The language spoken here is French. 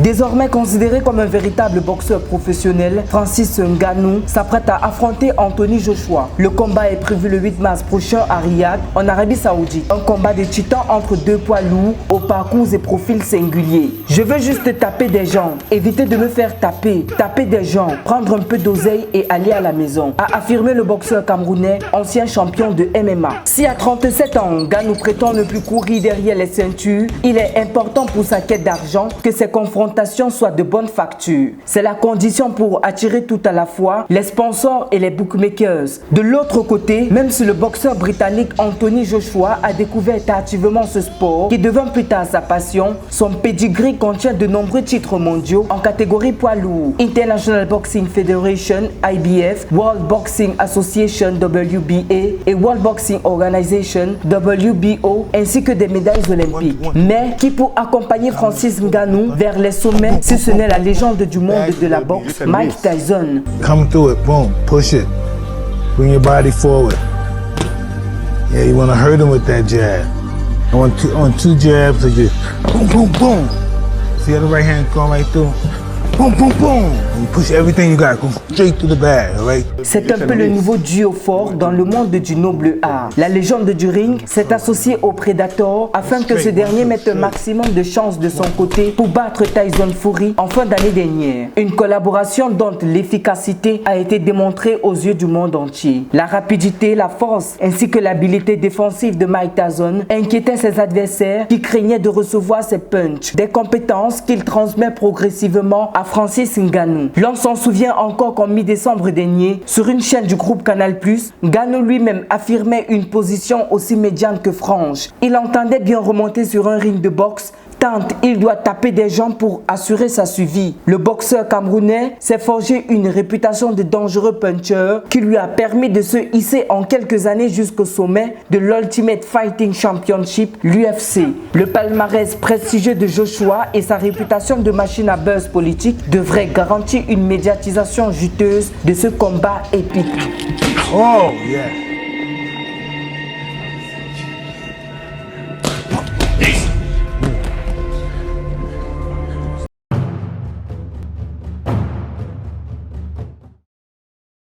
Désormais considéré comme un véritable boxeur professionnel, Francis Ngannou s'apprête à affronter Anthony Joshua. Le combat est prévu le 8 mars prochain à Riyad, en Arabie Saoudite. Un combat de titans entre deux poids lourds aux parcours et profils singuliers. Je veux juste taper des gens, éviter de me faire taper des gens, prendre un peu d'oseille et aller à la maison, a affirmé le boxeur camerounais, ancien champion de MMA. Si à 37 ans, Ngannou prétend ne plus courir derrière les ceintures, il est important pour sa quête d'argent que ses confrontations soient de bonne facture. C'est la condition pour attirer tout à la fois les sponsors et les bookmakers. De l'autre côté, même si le boxeur britannique Anthony Joshua a découvert tardivement ce sport qui devint plus tard sa passion, son pedigree contient de nombreux titres mondiaux en catégorie poids lourd, International Boxing Federation (IBF), World Boxing Association (WBA) et World Boxing Organization (WBO), ainsi que des médailles olympiques. Mais qui pour accompagner Francis Ngannou vers les sommets si ce n'est la légende du monde de la boxe, Mike Tyson. Come through it, boom, push it, bring your body forward. Yeah, you want to hurt him with that jab. On two jabs, so just boom, boom, boom. See how the right hand going right through? Boom, boom, boom. And you push everything you got, go straight to the bag, right? C'est un peu le nouveau duo fort dans le monde du noble art. La légende du ring s'est associée au Predator afin que ce dernier mette un maximum de chances de son côté pour battre Tyson Fury en fin d'année dernière. Une collaboration dont l'efficacité a été démontrée aux yeux du monde entier. La rapidité, la force ainsi que l'habileté défensive de Mike Tyson inquiétaient ses adversaires qui craignaient de recevoir ses punches. Des compétences qu'il transmet progressivement à Francis Ngannou. L'on s'en souvient encore qu'en mi-décembre dernier, sur une chaîne du groupe Canal+, Ngannou lui-même affirmait une position aussi médiane que franche. Il entendait bien remonter sur un ring de boxe tant il doit taper des gens pour assurer sa survie. Le boxeur camerounais s'est forgé une réputation de dangereux puncher qui lui a permis de se hisser en quelques années jusqu'au sommet de l'Ultimate Fighting Championship, l'UFC. Le palmarès prestigieux de Joshua et sa réputation de machine à buzz politique devraient garantir une médiatisation juteuse de ce combat épique. Oh, yeah.